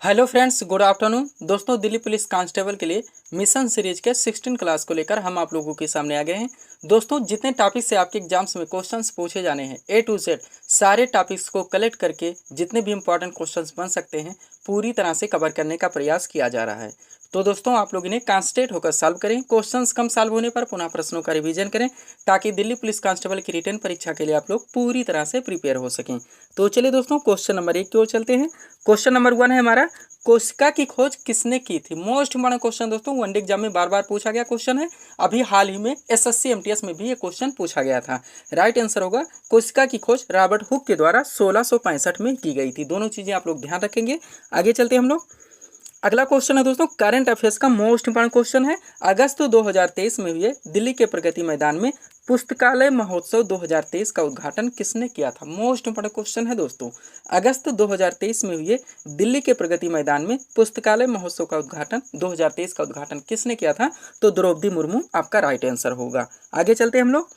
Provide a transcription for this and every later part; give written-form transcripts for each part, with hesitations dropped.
Hello friends, good afternoon. दोस्तों, Delhi police constable के लिए मिशन सीरीज के 16 क्लास को लेकर हम आप लोगों के सामने आ गए हैं। दोस्तों, जितने टॉपिक से आपके एग्जाम्स में क्वेश्चंस पूछे जाने हैं A to Z सारे टॉपिक्स को कलेक्ट करके जितने भी इंपॉर्टेंट क्वेश्चंस बन सकते हैं पूरी तरह से कवर करने का प्रयास किया जा रहा है। तो दोस्तों, आप लोग इन्हें कॉन्सेंट्रेट होकर सॉल्व करें। क्वेश्चंस कम सॉल्व होने पर पुनः प्रश्नों का रिवीजन करें ताकि दिल्ली पुलिस कांस्टेबल की रिटन परीक्षा के लिए आप लोग पूरी तरह से प्रिपेयर हो सकें। तो चलिए दोस्तों, क्वेश्चन नंबर 1 की ओर चलते हैं। क्वेश्चन नंबर 1 है हमारा, कोशिका की खोज किसने की थी। मोस्ट इंपॉर्टेंट क्वेश्चन दोस्तों, वनडे एग्जाम में बार बार पूछा गया क्वेश्चन है। अभी हाल ही में एसएससी एमटीएस में भी ये क्वेश्चन पूछा गया था। राइट आंसर होगा कोशिका की खोज रॉबर्ट हुक के द्वारा 1665 में की गई थी। दोनों चीजें आप लोग ध्यान रखेंगे। आगे चलते हम लोग। अगला क्वेश्चन है दोस्तों, करंट अफेयर्स का मोस्ट इंपॉर्टेंट क्वेश्चन है। अगस्त 2023 में हुए दिल्ली के प्रगति मैदान में पुस्तकालय महोत्सव 2023 का उद्घाटन किसने किया था। मोस्ट इंपॉर्टेंट क्वेश्चन है दोस्तों। अगस्त 2023 में हुए दिल्ली के प्रगति मैदान में पुस्तकालय महोत्सव का उद्घाटन 2023 का उद्घाटन किसने किया था। तो द्रौपदी मुर्मू आपका राइट आंसर होगा। आगे चलते हम लोग।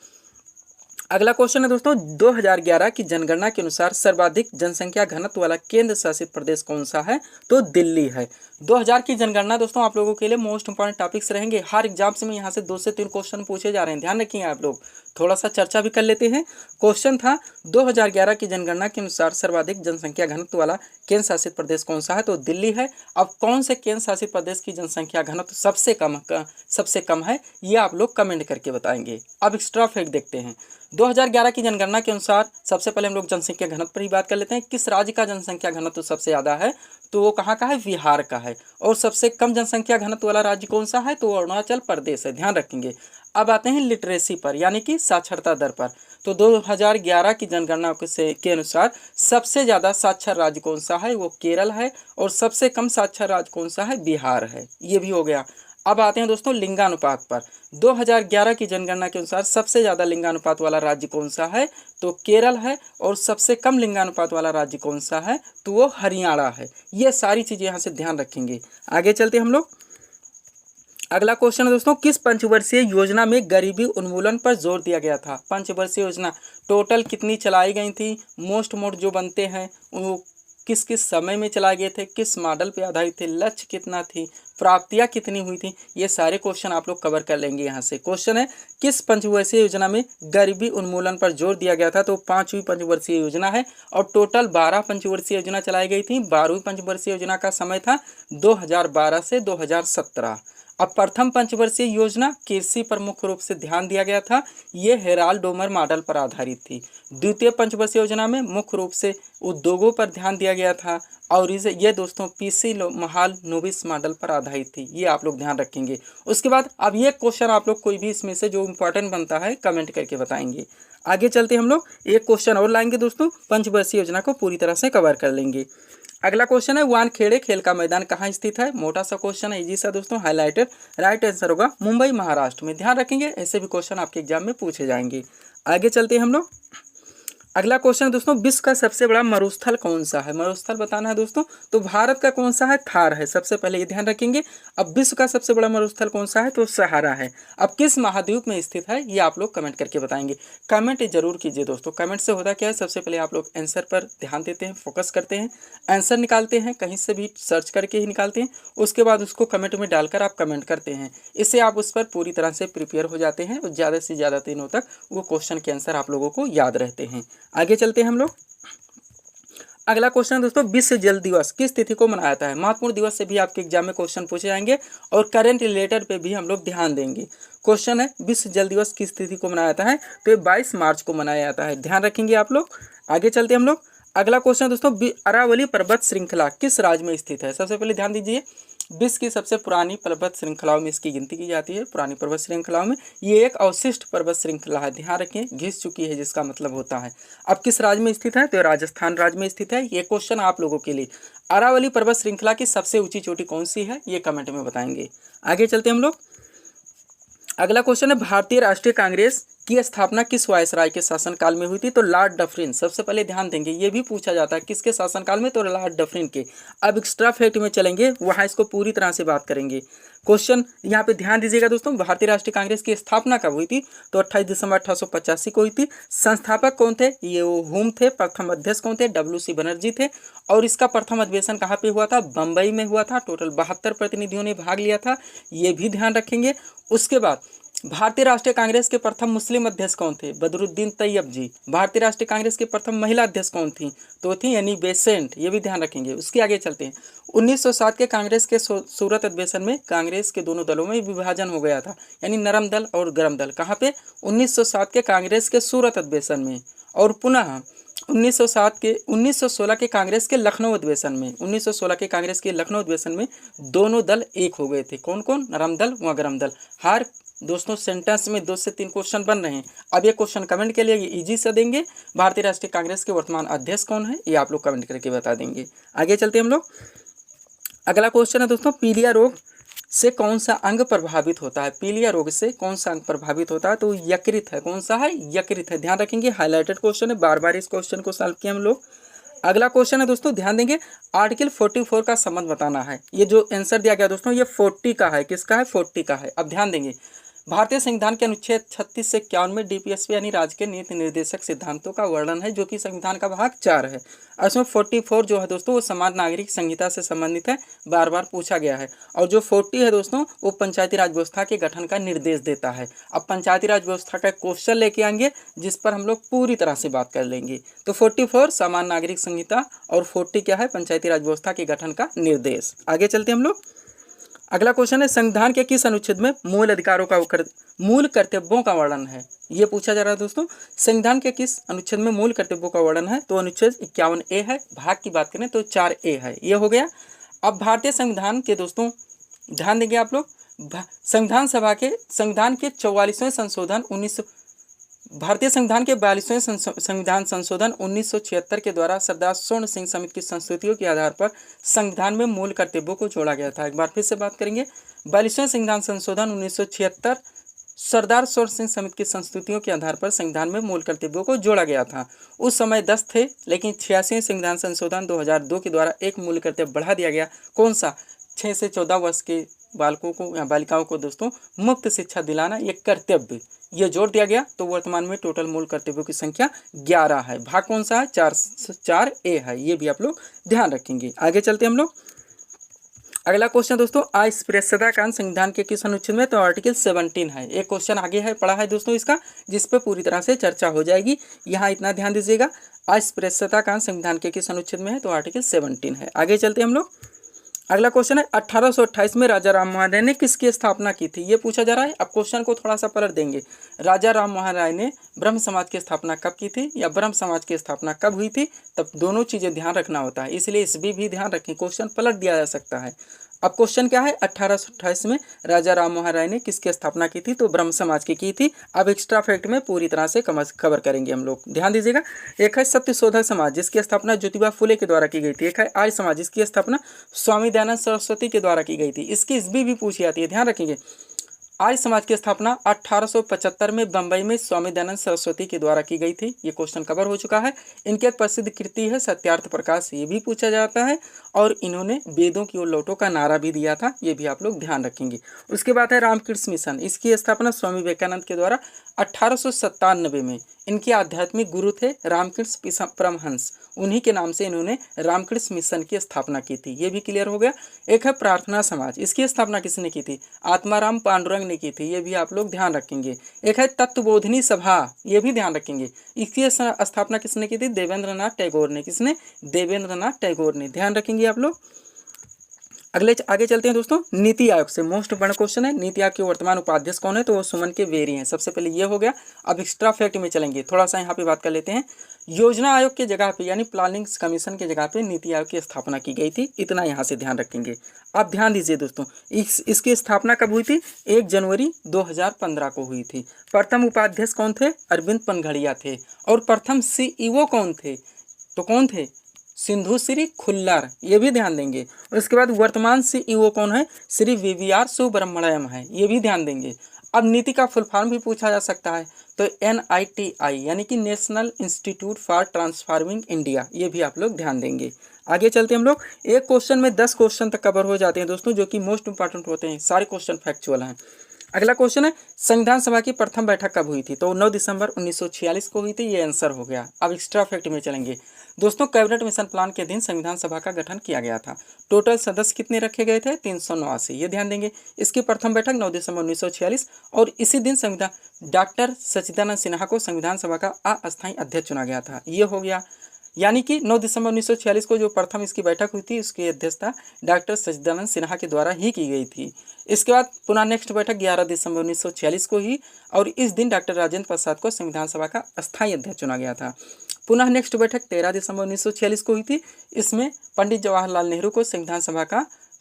अगला क्वेश्चन है दोस्तों, 2011 की जनगणना के अनुसार सर्वाधिक जनसंख्या घनत्व वाला केंद्र शासित प्रदेश कौन सा है। तो दिल्ली है। 2000 की जनगणना दोस्तों आप लोगों के लिए मोस्ट इंपॉर्टेंट टॉपिक्स रहेंगे। हर एग्जाम्स में यहाँ से 2 से 3 क्वेश्चन पूछे जा रहे हैं, ध्यान रखिए। आप लोग थोड़ा सा चर्चा भी कर लेते हैं। क्वेश्चन था 2011 की जनगणना के अनुसार सर्वाधिक जनसंख्या घनत्व वाला केंद्र शासित प्रदेश कौन सा है। तो दिल्ली है। अब कौन से केंद्र शासित प्रदेश की जनसंख्या घनत्व सबसे कम है, ये आप लोग कमेंट करके बताएंगे। अब एक्स्ट्रा फैक्ट देखते हैं। 2011 की जनगणना के अनुसार सबसे पहले हम लोग जनसंख्या घनत्व पर ही बात कर लेते हैं। किस राज्य का जनसंख्या घनत्व सबसे ज़्यादा है। तो वो कहाँ का है, बिहार का है। और सबसे कम जनसंख्या घनत्व वाला राज्य कौन सा है, तो अरुणाचल प्रदेश है, ध्यान रखेंगे। अब आते हैं लिटरेसी पर, यानी कि साक्षरता दर पर। तो 2011 की जनगणना के अनुसार सबसे ज़्यादा साक्षर राज्य कौन सा है, वो केरल है। और सबसे कम साक्षर राज्य कौन सा है, बिहार है। ये भी हो गया। अब आते हैं दोस्तों लिंगानुपात पर। 2011 की जनगणना के अनुसार सबसे ज़्यादा लिंगानुपात वाला राज्य कौन सा है, तो केरल है। और सबसे कम लिंगानुपात वाला राज्य कौन सा है, तो वो हरियाणा है। ये सारी चीज़ें यहाँ से ध्यान रखेंगे। आगे चलते हम लोग। अगला क्वेश्चन है दोस्तों, किस पंचवर्षीय योजना में गरीबी उन्मूलन पर जोर दिया गया था। पंचवर्षीय योजना टोटल कितनी चलाई गई थी, मोस्ट मोड जो बनते हैं वो किस किस समय में चलाए गए थे, किस मॉडल पे आधारित थे, लक्ष्य कितना थी, प्राप्तियां कितनी हुई थी, ये सारे क्वेश्चन आप लोग कवर कर लेंगे। यहाँ से क्वेश्चन है, किस पंचवर्षीय योजना में गरीबी उन्मूलन पर जोर दिया गया था। तो 5वीं पंचवर्षीय योजना है। और टोटल 12 पंचवर्षीय योजना चलाई गई थी। 12वीं पंचवर्षीय योजना का समय था 2012 से 2017। अब प्रथम पंचवर्षीय योजना कृषि पर मुख्य रूप से ध्यान दिया गया था। ये हेराल्ड डोमर मॉडल पर आधारित थी। द्वितीय पंचवर्षीय योजना में मुख्य रूप से उद्योगों पर ध्यान दिया गया था। और ये दोस्तों पीसी महालनोबिस मॉडल पर आधारित थी। ये आप लोग ध्यान रखेंगे। उसके बाद अब ये क्वेश्चन आप लोग कोई भी इसमें से जो इम्पोर्टेंट बनता है कमेंट करके बताएंगे। आगे चलते हम लोग एक क्वेश्चन और लाएंगे दोस्तों, पंचवर्षीय योजना को पूरी तरह से कवर कर लेंगे। अगला क्वेश्चन है, वानखेड़े खेल का मैदान कहाँ स्थित है। मोटा सा क्वेश्चन है, इजी सा दोस्तों, हाईलाइटेड। राइट आंसर होगा मुंबई महाराष्ट्र में। ध्यान रखेंगे, ऐसे भी क्वेश्चन आपके एग्जाम में पूछे जाएंगे। आगे चलते हैं हम लोग। अगला क्वेश्चन है दोस्तों, विश्व का सबसे बड़ा मरुस्थल कौन सा है। मरुस्थल बताना है दोस्तों। तो भारत का कौन सा है, थार है। सबसे पहले ये ध्यान रखेंगे। अब विश्व का सबसे बड़ा मरुस्थल कौन सा है, तो सहारा है। अब किस महाद्वीप में स्थित है, ये आप लोग कमेंट करके बताएंगे। कमेंट जरूर कीजिए दोस्तों। कमेंट से होता क्या है, सबसे पहले आप लोग आंसर पर ध्यान देते हैं, फोकस करते हैं, आंसर निकालते हैं, कहीं से भी सर्च करके ही निकालते हैं। उसके बाद उसको कमेंट में डालकर आप कमेंट करते हैं। इससे आप उस पर पूरी तरह से प्रिपेयर हो जाते हैं और ज़्यादा से ज़्यादा दिनों तक वो क्वेश्चन के आंसर आप लोगों को याद रहते हैं। आगे चलते हैं हम लोग। अगला क्वेश्चन है दोस्तों, विश्व जल दिवस किस तिथि को मनाया जाता है। महत्वपूर्ण दिवस से भी आपके एग्जाम में क्वेश्चन पूछे जाएंगे और करंट रिलेटेड पे भी हम लोग ध्यान देंगे। क्वेश्चन है, विश्व जल दिवस किस तिथि को मनाया जाता है। तो ये 22 मार्च को मनाया जाता है, ध्यान रखेंगे आप लोग। आगे चलते हम लोग। अगला क्वेश्चन दोस्तों, अरावली पर्वत श्रृंखला किस राज्य में स्थित है। सबसे पहले ध्यान दीजिए, विश्व की सबसे पुरानी पर्वत श्रृंखलाओं में इसकी गिनती की जाती है। पुरानी पर्वत श्रृंखलाओं में ये एक अवशिष्ट पर्वत श्रृंखला है, ध्यान रखें, घिस चुकी है जिसका मतलब होता है। अब किस राज्य में स्थित है, तो राजस्थान राज्य में स्थित है। ये क्वेश्चन आप लोगों के लिए। अरावली पर्वत श्रृंखला की सबसे ऊंची चोटी कौन सी है, ये कमेंट में बताएंगे। आगे चलते हम लोग। अगला क्वेश्चन है, भारतीय राष्ट्रीय कांग्रेस की स्थापना किस वायसराय के शासनकाल में हुई थी? तो लॉर्ड डफरिन। सबसे पहले ध्यान देंगे, ये भी पूछा जाता है किसके शासनकाल में? तो लॉर्ड डफरिन के। अब एक्स्ट्रा फैक्ट में चलेंगे, वहाँ इसको पूरी तरह से बात करेंगे। क्वेश्चन यहाँ पे ध्यान दीजिएगा दोस्तों, भारतीय राष्ट्रीय कांग्रेस की स्थापना कब हुई थी? तो 28 दिसंबर 1885 को हुई थी। संस्थापक कौन थे? ये हुम थे। प्रथम अध्यक्ष कौन थे? WC बनर्जी थे। और इसका प्रथम अधिवेशन कहाँ पे हुआ था? बम्बई में हुआ था। टोटल 72 प्रतिनिधियों ने भाग लिया था, ये भी ध्यान रखेंगे। उसके बाद भारतीय राष्ट्रीय कांग्रेस के प्रथम मुस्लिम अध्यक्ष कौन थे? बदरुद्दीन तैयब जी। भारतीय राष्ट्रीय कांग्रेस की प्रथम महिला अध्यक्ष कौन थी? तो थी एनी बेसेंट, ये भी ध्यान रखेंगे। उसके आगे चलते हैं। 1907 के कांग्रेस के सूरत अधिवेशन में कांग्रेस के दोनों दलों में विभाजन हो गया था, यानी नरम दल और गरम दल। कहाँ पे? 1907 के कांग्रेस के सूरत अधिवेशन में। और पुनः 1916 के कांग्रेस के लखनऊ अधिवेशन में, 1916 के कांग्रेस के लखनऊ अधिवेशन में दोनों दल एक हो गए थे। कौन कौन? नरम दल व गरम दल। हर दोस्तों सेंटेंस में 2 से 3 क्वेश्चन बन रहे हैं। अब ये क्वेश्चन कमेंट के लिए ये इजी से देंगे। भारतीय राष्ट्रीय कांग्रेस के वर्तमान अध्यक्ष कौन है, ये आप लोग कमेंट करके बता देंगे। आगे चलते हैं हम लोग। अगला क्वेश्चन है दोस्तों, पीलिया रोग से कौन सा अंग प्रभावित होता है? पीलिया रोग से कौन सा अंग प्रभावित होता है? तो यकृत है। कौन सा है? यकृत है। ध्यान रखेंगे, हाईलाइटेड क्वेश्चन है, बार बार इस क्वेश्चन को सॉल्व किए हम लोग। अगला क्वेश्चन है दोस्तों, ध्यान देंगे, आर्टिकल 44 का संबंध बताना है। ये जो आंसर दिया गया दोस्तों, ये 40 का है। किसका है? 40 का है। अब ध्यान देंगे, भारतीय संविधान के अनुच्छेद 36 से 51 में DPSP यानी राज्य के नीति निर्देशक सिद्धांतों का वर्णन है, जो कि संविधान का भाग 4 है। इसमें 44 जो है दोस्तों, वो समान नागरिक संहिता से संबंधित है, बार बार पूछा गया है। और जो 40 है दोस्तों, वो पंचायती राज व्यवस्था के गठन का निर्देश देता है। अब पंचायती राज व्यवस्था का क्वेश्चन लेके आएंगे, जिस पर हम लोग पूरी तरह से बात कर लेंगे। तो 44 समान नागरिक संहिता, और 40 क्या है? पंचायती राज व्यवस्था के गठन का निर्देश। आगे चलते हम लोग। अगला क्वेश्चन है, संविधान के किस अनुच्छेद में मूल अधिकारों का मूल कर्तव्यों का वर्णन है? ये पूछा जा रहा है दोस्तों, संविधान के किस अनुच्छेद में मूल कर्तव्यों का वर्णन है? तो अनुच्छेद 51A है। भाग की बात करें तो 4A है। ये हो गया। अब भारतीय संविधान के दोस्तों ध्यान देंगे आप लोग, संविधान सभा के संविधान के 44वें संशोधन भारतीय संविधान के 42वें संविधान संशोधन 1976 के द्वारा सरदार स्वर्ण सिंह समिति की संस्तुतियों के आधार पर संविधान में मूल कर्तव्यों को जोड़ा गया था। एक बार फिर से बात करेंगे, 42वें संविधान संशोधन 1976 सरदार स्वर्ण सिंह समिति की संस्तुतियों के आधार पर संविधान में मूल कर्तव्यों को जोड़ा गया था। उस समय 10 थे, लेकिन 86वें संविधान संशोधन 2002 के द्वारा एक मूल कर्तव्य बढ़ा दिया गया। कौन सा? 6 से 14 वर्ष के बालकों को या बालिकाओं को दोस्तों मुफ्त शिक्षा दिलाना, ये कर्तव्य ये जोड़ दिया गया। तो वर्तमान में टोटल मूल कर्तव्यों की संख्या 11 है। भाग कौन सा है? 4A है। ये भी आप लोग ध्यान रखेंगे। आगे चलते हम लोग। अगला क्वेश्चन दोस्तों, अस्पृश्यता कानून संविधान के किस अनुच्छेद में? तो आर्टिकल 17 है। एक क्वेश्चन आगे है, पढ़ा है दोस्तों इसका, जिस पे पूरी तरह से चर्चा हो जाएगी। यहाँ इतना ध्यान दीजिएगा, अस्पृश्यता कानून संविधान के किस अनुच्छेद में है? तो आर्टिकल 17 है। आगे चलते हम लोग। अगला क्वेश्चन है, 1828 में राजा राम मोहन राय ने किसकी स्थापना की थी? ये पूछा जा रहा है। अब क्वेश्चन को थोड़ा सा पलट देंगे, राजा राम मोहन राय ने ब्रह्म समाज की स्थापना कब की थी, या ब्रह्म समाज की स्थापना कब हुई थी? तब दोनों चीज़ें ध्यान रखना होता है, इसलिए इस भी ध्यान रखें, क्वेश्चन पलट दिया जा सकता है। अब क्वेश्चन क्या है, 1828 में राजा राम मोहन राय ने किसकी स्थापना की थी? तो ब्रह्म समाज की थी। अब एक्स्ट्रा फैक्ट में पूरी तरह से कवर करेंगे हम लोग, ध्यान दीजिएगा। एक है सत्यशोधक समाज, जिसकी स्थापना ज्योतिबा फुले के द्वारा की गई थी। एक है आर्य समाज, जिसकी स्थापना स्वामी दयानंद सरस्वती के द्वारा की गई थी। इसकी भी पूछी जाती है, ध्यान रखेंगे। आर्य समाज की स्थापना 1875 में बंबई में स्वामी दयानंद सरस्वती के द्वारा की गई थी। ये क्वेश्चन कवर हो चुका है। इनकी एक प्रसिद्ध कृति है सत्यार्थ प्रकाश, ये भी पूछा जाता है। और इन्होंने वेदों की ओर लौटो का नारा भी दिया था, ये भी आप लोग ध्यान रखेंगे। उसके बाद है रामकृष्ण मिशन, इसकी स्थापना स्वामी विवेकानंद के द्वारा 1897 में। इनके आध्यात्मिक गुरु थे रामकृष्ण परमहंस, उन्हीं के नाम से इन्होंने रामकृष्ण मिशन की स्थापना की थी। ये भी क्लियर हो गया। एक है प्रार्थना समाज, इसकी स्थापना किसने की थी? आत्माराम पांडुरंग ने की थी, ये भी आप लोग ध्यान रखेंगे। एक है तत्वबोधिनी सभा, ये भी ध्यान रखेंगे। इसकी स्थापना किसने की थी? देवेंद्रनाथ टैगोर ने। किसने? देवेंद्रनाथ टैगोर ने, ध्यान रखेंगे आप लोग। आगे चलते हैं दोस्तों, नीति आयोग से मोस्ट बड़ा क्वेश्चन है, नीति आयोग के वर्तमान उपाध्यक्ष कौन है? तो वो सुमन के बेरी हैं। सबसे पहले ये हो गया। अब एक्स्ट्रा फैक्ट में चलेंगे, थोड़ा सा यहाँ पे बात कर लेते हैं। योजना आयोग के जगह पे यानी प्लानिंग कमीशन के जगह पे नीति आयोग की स्थापना की गई थी, इतना यहाँ से ध्यान रखेंगे। अब ध्यान दीजिए दोस्तों, इसकी स्थापना कब हुई थी? 1 जनवरी 2015 को हुई थी। प्रथम उपाध्यक्ष कौन थे? अरविंद पनघड़िया थे। और प्रथम CEO कौन थे? तो कौन थे? सिंधु श्री खुल्लर, ये भी ध्यान देंगे। और इसके बाद वर्तमान CEO कौन है? श्री VVR सुब्रमण्यम है, ये भी ध्यान देंगे। अब नीति का फुल फॉर्म भी पूछा जा सकता है, तो NITI यानी कि national institute for transforming India, ये भी आप लोग ध्यान देंगे। आगे चलते हम लोग, एक क्वेश्चन में 10 क्वेश्चन तक कवर हो जाते हैं दोस्तों, जो कि मोस्ट इंपॉर्टेंट होते हैं, सारे क्वेश्चन फैक्चुअल हैं। अगला क्वेश्चन है, संविधान सभा की प्रथम बैठक कब हुई थी? तो 9 दिसंबर 1946 को हुई थी, ये आंसर हो गया। अब एक्स्ट्रा फैक्ट में चलेंगे दोस्तों, कैबिनेट मिशन प्लान के दिन संविधान सभा का गठन किया गया था। टोटल सदस्य कितने रखे गए थे? 389, ये ध्यान देंगे। इसकी प्रथम बैठक 9 दिसंबर 1946 और इसी दिन संविधान डॉक्टर सच्चिदानंद सिन्हा को संविधान सभा का अस्थायी अध्यक्ष चुना गया था, ये हो गया। यानी कि 9 दिसंबर 1946 को जो प्रथम इसकी बैठक हुई थी, उसकी अध्यक्षता डॉक्टर सच्चिदानंद सिन्हा के द्वारा ही की गई थी। इसके बाद पुनः नेक्स्ट बैठक 11 दिसंबर 1946 को हुई और इस दिन डॉक्टर राजेंद्र प्रसाद को संविधान सभा का अस्थायी अध्यक्ष चुना गया था। पुनः नेक्स्ट बैठक 13 दिसंबर 1946 को हुई थी। इसमें पंडित जवाहरलाल नेहरू को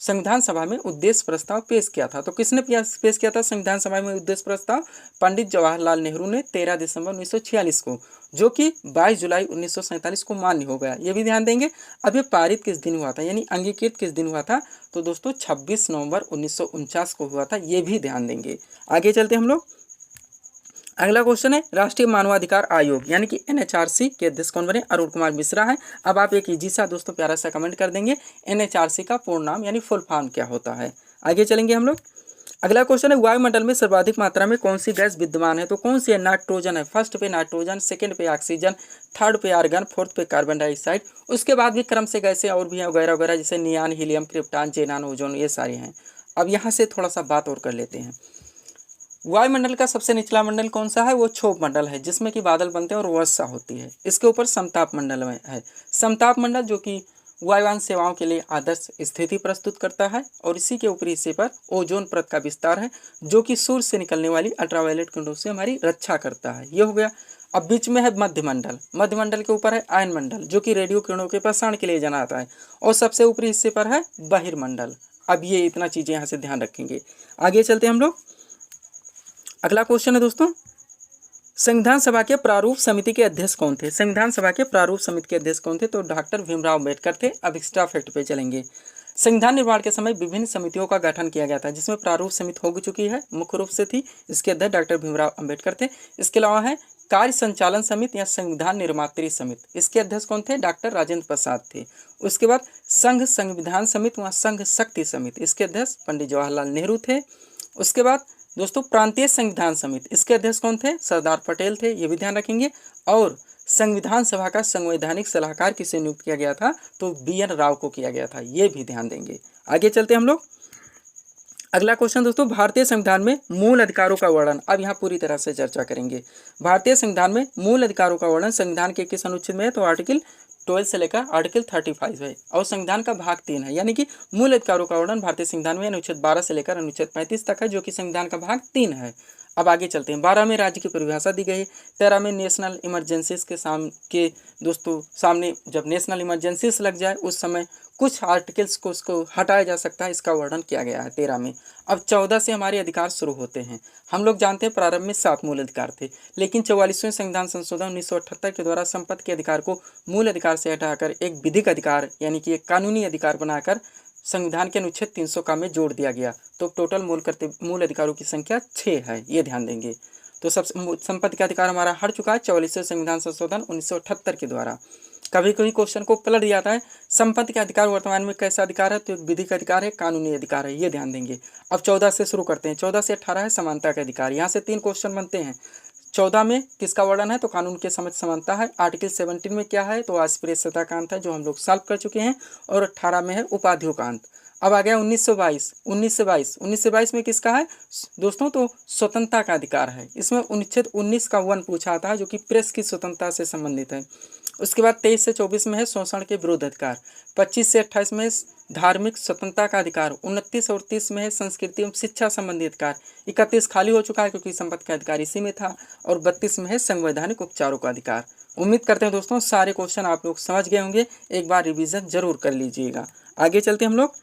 संविधान सभा में उद्देश्य प्रस्ताव पेश किया था। तो किसने पेश किया था संविधान सभा में उद्देश्य प्रस्ताव? पंडित जवाहरलाल नेहरू ने 13 दिसंबर 1946 को, जो कि 22 जुलाई 1947 को मान्य हो गया, ये भी ध्यान देंगे। अब ये पारित किस दिन हुआ था, यानी अंगीकृत किस दिन हुआ था? तो दोस्तों 26 नवंबर 1949 को हुआ था, ये भी ध्यान देंगे। आगे चलते हम लोग, अगला क्वेश्चन है, राष्ट्रीय मानवाधिकार आयोग यानी कि NHRC के अध्यक्ष कौन बने? अरुण कुमार मिश्रा है। अब आप एक इजी सा दोस्तों प्यारा सा कमेंट कर देंगे, NHRC का पूर्ण नाम यानी फुल फॉर्म क्या होता है। आगे चलेंगे हम लोग, अगला क्वेश्चन है, वायुमंडल में सर्वाधिक मात्रा में कौन सी गैस विद्यमान है? तो कौन सी है? नाइट्रोजन है। फर्स्ट पे नाइट्रोजन, सेकंड पे ऑक्सीजन, थर्ड पे आर्गन, फोर्थ पे कार्बन डाइऑक्साइड। उसके बाद भी क्रम से गैसें और भी हैं वगैरह वगैरह, जैसे नियान, हीलियम, क्रिप्टॉन, जेनान, ओजोन, ये सारे हैं। अब यहाँ से थोड़ा सा बात और कर लेते हैं। वायुमंडल का सबसे निचला मंडल कौन सा है? वो क्षोभ मंडल है, जिसमें कि बादल बनते हैं और वर्षा होती है। इसके ऊपर समताप मंडल में है। समताप मंडल जो कि वायुयान सेवाओं के लिए आदर्श स्थिति प्रस्तुत करता है और इसी के ऊपरी हिस्से पर ओजोन परत का विस्तार है, जो कि सूर्य से निकलने वाली अल्ट्रावायलेट किरणों से हमारी रक्षा करता है, ये हो गया। अब बीच में है मध्यमंडल। मध्यमंडल के ऊपर है आयनमंडल, जो कि रेडियो किरणों के प्रसारण के लिए जाना आता है, और सबसे ऊपरी हिस्से पर है बहिर्मंडल। अब ये इतना चीजें यहाँ से ध्यान रखेंगे। आगे चलते हम लोग, अगला क्वेश्चन है दोस्तों, संविधान सभा के प्रारूप समिति के अध्यक्ष कौन थे? संविधान सभा के प्रारूप समिति के अध्यक्ष कौन थे? तो डॉक्टर भीमराव अम्बेडकर थे। अब एक्स्ट्रा फैक्ट पे चलेंगे। संविधान निर्माण के समय विभिन्न समितियों का गठन किया गया था, जिसमें प्रारूप समिति हो चुकी है, मुख्य रूप से थी, इसके अध्यक्ष डॉक्टर भीमराव अम्बेडकर थे। इसके अलावा है कार्य संचालन समिति या संविधान निर्मात्री समिति, इसके अध्यक्ष कौन थे? डॉक्टर राजेंद्र प्रसाद थे। उसके बाद संघ संविधान समिति व संघ शक्ति समिति, इसके अध्यक्ष पंडित जवाहरलाल नेहरू थे। उसके बाद दोस्तों प्रांतीय संविधान समिति, इसके अध्यक्ष कौन थे? सरदार पटेल थे, ये भी ध्यान रखेंगे। और संविधान सभा का संवैधानिक सलाहकार किसे नियुक्त किया गया था? तो BN राव को किया गया था, ये भी ध्यान देंगे। आगे चलते हम लोग, अगला क्वेश्चन दोस्तों, भारतीय संविधान में मूल अधिकारों का वर्णन। अब यहाँ पूरी तरह से चर्चा करेंगे। भारतीय संविधान में मूल अधिकारों का वर्णन संविधान के किस अनुच्छेद में है? तो आर्टिकल 12 से लेकर आर्टिकल 35 है, और संविधान का भाग 3 है, यानी कि मूल अधिकारों का वर्णन भारतीय संविधान में अनुच्छेद 12 से लेकर अनुच्छेद 35 तक है, जो कि संविधान का भाग 3 है। अब आगे चलते हैं। 12 में राज्य की परिभाषा दी गई है। 13 में नेशनल इमरजेंसीज के दोस्तों सामने जब नेशनल इमरजेंसीज लग जाए उस समय कुछ आर्टिकल्स को उसको हटाया जा सकता है, इसका वर्णन किया गया है 13 में। अब 14 से हमारे अधिकार शुरू होते हैं। हम लोग जानते हैं प्रारंभ में 7 मूल अधिकार थे, लेकिन 44वें संविधान संशोधन 1978 के द्वारा संपत्ति के अधिकार को मूल अधिकार से हटाकर एक विधिक अधिकार यानी कि एक कानूनी अधिकार बनाकर संविधान के अनुच्छेद 300 का में जोड़ दिया गया। तो टोटल मूल अधिकारों की संख्या 6 है, ये ध्यान देंगे। तो सब संपत्ति का अधिकार हमारा हट चुका है 44वें संविधान संशोधन 1978 के द्वारा। कभी कभी क्वेश्चन को पलट जाता है, संपत्ति का अधिकार वर्तमान में कैसा अधिकार है? तो एक विधिक अधिकार है, कानूनी अधिकार है, ये ध्यान देंगे। अब 14 से शुरू करते हैं। 14 से 18 है समानता का अधिकार। यहाँ से 3 क्वेश्चन बनते हैं। 14 में किसका वर्णन है? तो कानून के समक्ष समानता है। आर्टिकल 17 में क्या है? तो अस्पृश्यता का अंत है, जो हम लोग सॉल्व कर चुके हैं। और 18 में है उपाधियों का अंत। अब आ गया 1922 में किसका है दोस्तों? तो स्वतंत्रता का अधिकार है। इसमें अनुच्छेद 19 का 1 पूछा था, जो कि प्रेस की स्वतंत्रता से संबंधित है। उसके बाद 23 से 24 में है शोषण के विरुद्ध अधिकार। 25 से 28 में धार्मिक स्वतंत्रता का अधिकार। 29 और 30 में है संस्कृति एवं शिक्षा संबंधी अधिकार। 31 खाली हो चुका है क्योंकि संपत्ति का अधिकार इसी में था। और 32 में है संवैधानिक उपचारों का अधिकार। उम्मीद करते हैं दोस्तों सारे क्वेश्चन आप लोग समझ गए होंगे। एक बार रिवीजन जरूर कर लीजिएगा। आगे चलते हम लोग,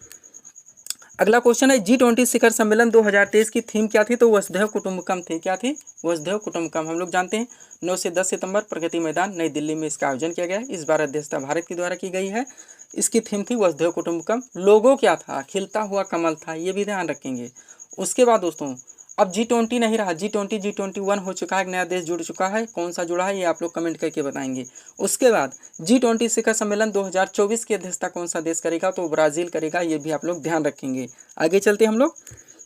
अगला क्वेश्चन है G20 शिखर सम्मेलन 2023 की थीम क्या थी? तो वसुधैव कुटुंबकम थी। क्या थी? वसुधैव कुटुंबकम। हम लोग जानते हैं 9 से 10 सितंबर प्रगति मैदान नई दिल्ली में इसका आयोजन किया गया है। इस बार अध्यक्षता भारत के द्वारा की गई है। इसकी थीम थी वसुधैव कुटुंबकम। लोगो क्या था? खिलता हुआ कमल था, ये भी ध्यान रखेंगे। उसके बाद दोस्तों अब G20 नहीं रहा, G20 G21 हो चुका है, एक नया देश जुड़ चुका है। कौन सा जुड़ा है ये आप लोग कमेंट करके बताएंगे। उसके बाद G20 शिखर सम्मेलन 2024 की अध्यक्षता कौन सा देश करेगा, तो ब्राज़ील करेगा, ये भी आप लोग ध्यान रखेंगे। आगे चलते हम लोग,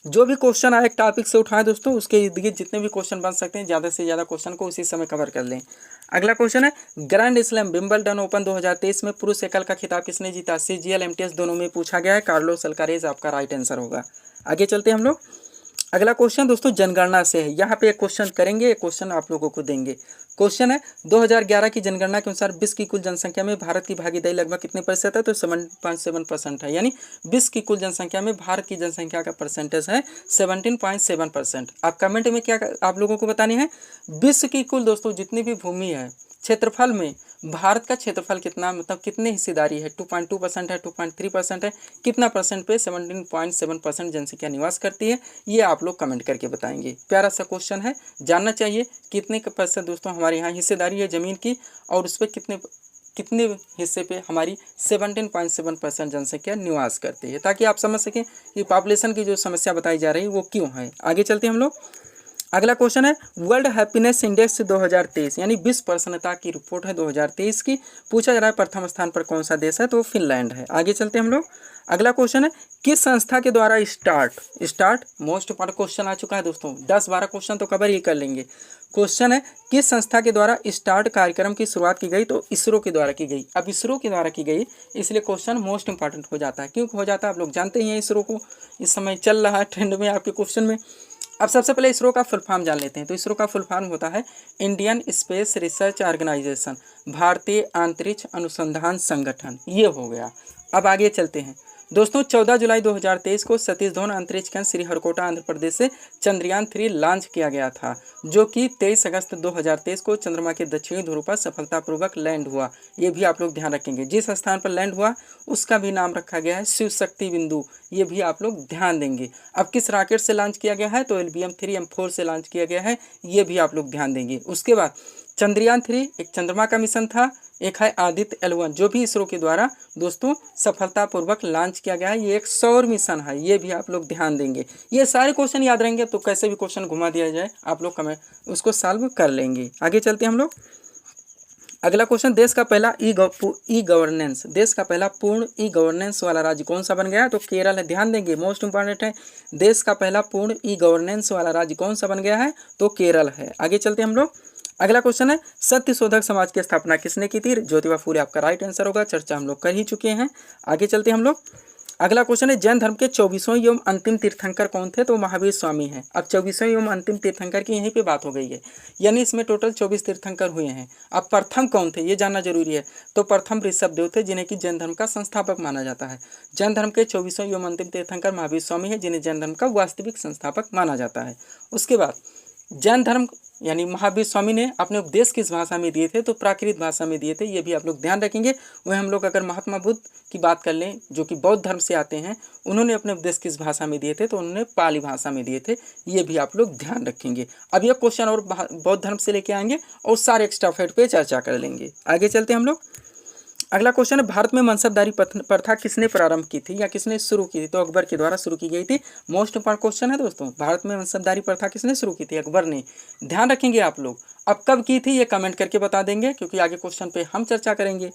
जो भी क्वेश्चन आए एक टॉपिक से उठाएं दोस्तों, उसके इर्द गिर्द जितने भी क्वेश्चन बन सकते हैं ज़्यादा से ज़्यादा क्वेश्चन को उसी समय कवर कर लें। अगला क्वेश्चन है, ग्रैंड स्लैम विंबलडन ओपन 2023 में पुरुष एकल का खिताब किसने जीता। CGL MTS दोनों में पूछा गया है। कार्लोस अल्कारेज आपका राइट आंसर होगा। आगे चलते हम लोग, अगला क्वेश्चन दोस्तों जनगणना से है। यहाँ पे एक क्वेश्चन करेंगे, एक क्वेश्चन आप लोगों को देंगे। क्वेश्चन है 2011 की जनगणना के अनुसार विश्व की कुल जनसंख्या में भारत की भागीदारी लगभग कितने प्रतिशत है, तो 7.7% है। यानी विश्व की कुल जनसंख्या में भारत की जनसंख्या का परसेंटेज है 17.7%। आप कमेंट में क्या आप लोगों को बतानी है, विश्व की कुल दोस्तों जितनी भी भूमि है क्षेत्रफल में भारत का क्षेत्रफल कितना, मतलब कितने हिस्सेदारी है, 2.2% है, 2.3% है, कितना परसेंट पे 17.7% जनसंख्या निवास करती है, ये आप लोग कमेंट करके बताएंगे। प्यारा सा क्वेश्चन है, जानना चाहिए कितने प्रतिशत दोस्तों हमारे यहाँ हिस्सेदारी है ज़मीन की, और उस पर कितने हिस्से पे हमारी 17.7% जनसंख्या निवास करती है, ताकि आप समझ सकें कि पॉपुलेशन की जो समस्या बताई जा रही है वो क्यों है। आगे चलते हम लोग, अगला क्वेश्चन है वर्ल्ड हैप्पीनेस इंडेक्स 2023 यानी विश्व प्रसन्नता की रिपोर्ट है 2023 की। पूछा जा रहा है प्रथम स्थान पर कौन सा देश है, तो फिनलैंड है। आगे चलते हम लोग, अगला क्वेश्चन है किस संस्था के द्वारा स्टार्ट मोस्ट इंपॉर्टेंट क्वेश्चन आ चुका है दोस्तों, 10-12 क्वेश्चन तो कवर ही कर लेंगे। क्वेश्चन है किस संस्था के द्वारा स्टार्ट कार्यक्रम की शुरुआत की गई, तो इसरो के द्वारा की गई। अब इसरो के द्वारा की गई इसलिए क्वेश्चन मोस्ट इंपॉर्टेंट हो जाता है। क्यों हो जाता है, आप लोग जानते ही हैं इसरो को इस समय चल रहा है ट्रेंड में आपके क्वेश्चन में। अब सबसे पहले इसरो का फुल फॉर्म जान लेते हैं। तो इसरो का फुल फॉर्म होता है इंडियन स्पेस रिसर्च ऑर्गेनाइजेशन, भारतीय अंतरिक्ष अनुसंधान संगठन, ये हो गया। अब आगे चलते हैं दोस्तों, 14 जुलाई 2023 को सतीश धवन अंतरिक्ष केंद्र श्रीहरिकोटा आंध्र प्रदेश से चंद्रयान 3 लॉन्च किया गया था, जो कि 23 अगस्त 2023 को चंद्रमा के दक्षिणी ध्रुव पर सफलतापूर्वक लैंड हुआ। ये भी आप लोग ध्यान रखेंगे। जिस स्थान पर लैंड हुआ उसका भी नाम रखा गया है शिव शक्ति बिंदु, ये भी आप लोग ध्यान देंगे। अब किस रॉकेट से लॉन्च किया गया है, तो LBM-3M4 से लॉन्च किया गया है, ये भी आप लोग ध्यान देंगे। उसके बाद चंद्रयान 3 एक चंद्रमा का मिशन था, एक है आदित्य L1 जो भी इसरो के द्वारा दोस्तों सफलतापूर्वक लॉन्च किया गया है, ये एक सौर मिशन है, ये भी आप लोग ध्यान देंगे। ये सारे क्वेश्चन याद रहेंगे तो कैसे भी क्वेश्चन घुमा दिया जाए आप लोग कमेंट उसको सॉल्व कर लेंगे। आगे चलते हैं हम लोग, अगला क्वेश्चन, देश का पहला ई गवर्नेंस, देश का पहला पूर्ण ई गवर्नेंस वाला राज्य कौन सा बन गया, तो केरल है। ध्यान देंगे, मोस्ट इंपॉर्टेंट है, देश का पहला पूर्ण ई गवर्नेंस वाला राज्य कौन सा बन गया है, तो केरल है। आगे चलते हैं हम लोग, अगला क्वेश्चन है सत्य शोधक समाज की स्थापना किसने की थी, ज्योतिबा फूले आपका राइट आंसर होगा, चर्चा हम लोग कर ही चुके हैं। आगे चलते हैं हम लोग, अगला क्वेश्चन है जैन धर्म के 24वें एवं अंतिम तीर्थंकर कौन थे, तो महावीर स्वामी हैं। अब 24वें एवं अंतिम तीर्थंकर की यहीं पे बात हो गई है, यानी इसमें टोटल 24 तीर्थंकर हुए हैं। अब प्रथम कौन थे ये जानना जरूरी है, तो प्रथम ऋषभदेव थे, जिन्हें कि जैन धर्म का संस्थापक माना जाता है। जैन धर्म के 24वें एवं अंतिम तीर्थंकर महावीर स्वामी है, जिन्हें जैन धर्म का वास्तविक संस्थापक माना जाता है। उसके बाद जैन धर्म यानी महावीर स्वामी ने अपने उपदेश किस भाषा में दिए थे, तो प्राकृत भाषा में दिए थे, ये भी आप लोग ध्यान रखेंगे। वह हम लोग अगर महात्मा बुद्ध की बात कर लें जो कि बौद्ध धर्म से आते हैं, उन्होंने अपने उपदेश किस भाषा में दिए थे, तो उन्होंने पाली भाषा में दिए थे, ये भी आप लोग ध्यान रखेंगे। अब यह क्वेश्चन और बौद्ध धर्म से लेके आएंगे और सारे एक्स्ट्रा फैक्ट पे चर्चा कर लेंगे। आगे चलते हैं हम लोग, अगला क्वेश्चन है भारत में मनसबदारी प्रथा किसने प्रारंभ की थी या किसने शुरू की थी, तो अकबर के द्वारा शुरू की गई थी। मोस्ट इंपॉर्टेंट क्वेश्चन है दोस्तों, भारत में मनसबदारी प्रथा किसने शुरू की थी, अकबर ने। ध्यान रखेंगे आप लोग। अब कब की थी ये कमेंट करके बता देंगे, क्योंकि आगे क्वेश्चन पे हम चर्चा करेंगे।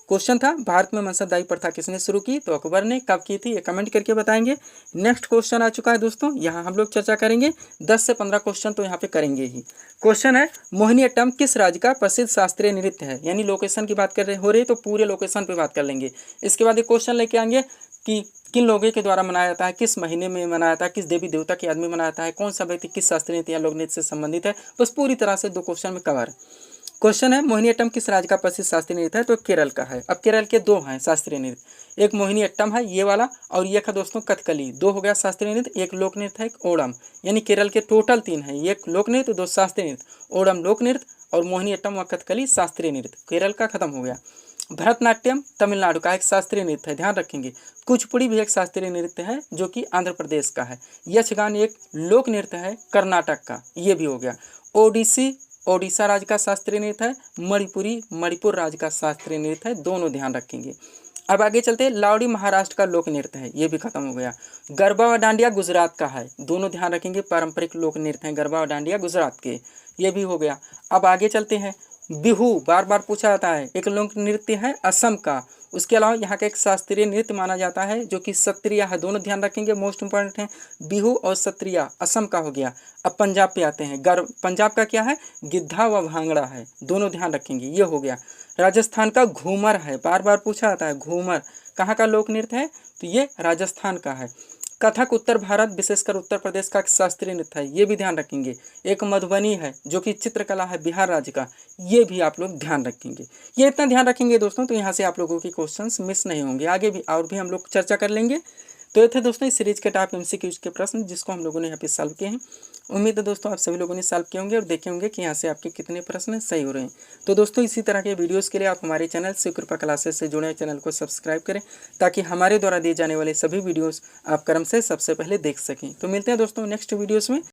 क्वेश्चन था भारत में मनसबदारी प्रथा किसने शुरू की, तो अकबर ने। कब की थी ये कमेंट करके बताएंगे। नेक्स्ट क्वेश्चन आ चुका है दोस्तों, यहाँ हम लोग चर्चा करेंगे 10 से 15 क्वेश्चन तो यहाँ पे करेंगे ही। क्वेश्चन है मोहिनीअट्टम किस राज्य का प्रसिद्ध शास्त्रीय नृत्य है, यानी लोकेशन की बात कर रहे हो रही तो पूरे लोकेशन पे बात कर लेंगे। इसके बाद एक क्वेश्चन लेके आएंगे कि किन लोगों के द्वारा मनाया जाता है, किस महीने में मनाया जाता है, किस देवी देवता के आदमी मनाया जाता है, कौन सा व्यक्ति किस शास्त्रीय नृत्य या लोक नृत्य से संबंधित है। बस पूरी तरह से 2 क्वेश्चन में कवर। क्वेश्चन है मोहिनीअट्टम किस राज्य का प्रसिद्ध शास्त्रीय नृत्य है, तो केरल का है। अब केरल के 2 हैं शास्त्रीय नृत्य, एक मोहिनीअट्टम है ये वाला, और ये है दोस्तों कथकली। 2 हो गया शास्त्रीय नृत्य, एक लोक नृत्य है, एक ओणम। यानी केरल के टोटल 3 हैं, एक लोक नृत्य, 2 शास्त्रीय नृत्य, ओणम लोक नृत्य और मोहिनीअट्टम व कथकली शास्त्रीय नृत्य। केरल का खत्म हो गया। भरतनाट्यम तमिलनाडु का एक शास्त्रीय नृत्य है, ध्यान रखेंगे। कुचिपुड़ी भी एक शास्त्रीय नृत्य है जो कि आंध्र प्रदेश का है। यक्षगान एक लोक नृत्य है कर्नाटक का, ये भी हो गया। ओडिसी ओडिशा राज्य का शास्त्रीय नृत्य है। मणिपुरी मणिपुर राज्य का शास्त्रीय नृत्य है, दोनों ध्यान रखेंगे। अब आगे चलते हैं, लावड़ी महाराष्ट्र का लोक नृत्य है, ये भी खत्म हो गया। गरबा व डांडिया गुजरात का है, दोनों ध्यान रखेंगे, पारंपरिक लोक नृत्य हैं गरबा व डांडिया गुजरात के, ये भी हो गया। अब आगे चलते हैं, बिहू बार बार पूछा जाता है, एक लोक नृत्य है असम का। उसके अलावा यहाँ का एक शास्त्रीय नृत्य माना जाता है जो कि सत्रिया है, दोनों ध्यान रखेंगे, मोस्ट इंपॉर्टेंट है, बिहू और सत्रिया असम का हो गया। अब पंजाब पे आते हैं, पंजाब का क्या है, गिद्धा व भांगड़ा है, दोनों ध्यान रखेंगे, ये हो गया। राजस्थान का घूमर है, बार बार पूछा जाता है, घूमर कहाँ का लोक नृत्य है, तो ये राजस्थान का है। कथक उत्तर भारत विशेषकर उत्तर प्रदेश का शास्त्रीय नृत्य है, ये भी ध्यान रखेंगे। एक मधुबनी है जो कि चित्रकला है बिहार राज्य का, ये भी आप लोग ध्यान रखेंगे। ये इतना ध्यान रखेंगे दोस्तों, तो यहाँ से आप लोगों के क्वेश्चंस मिस नहीं होंगे। आगे भी और भी हम लोग चर्चा कर लेंगे। तो ये थे दोस्तों इस सीरीज के टॉप MCQs के प्रश्न जिसको हम लोगों ने यहाँ पे सॉल्व किए हैं। उम्मीद है दोस्तों आप सभी लोगों ने सॉल्व किए होंगे और देखे होंगे कि यहाँ से आपके कितने प्रश्न सही हो रहे हैं। तो दोस्तों इसी तरह के वीडियोस के लिए आप हमारे चैनल शिवकृपा क्लासेस से जुड़े, चैनल को सब्सक्राइब करें ताकि हमारे द्वारा दिए जाने वाले सभी वीडियोस आप क्रम से सबसे पहले देख सकें। तो मिलते हैं दोस्तों नेक्स्ट वीडियोस में।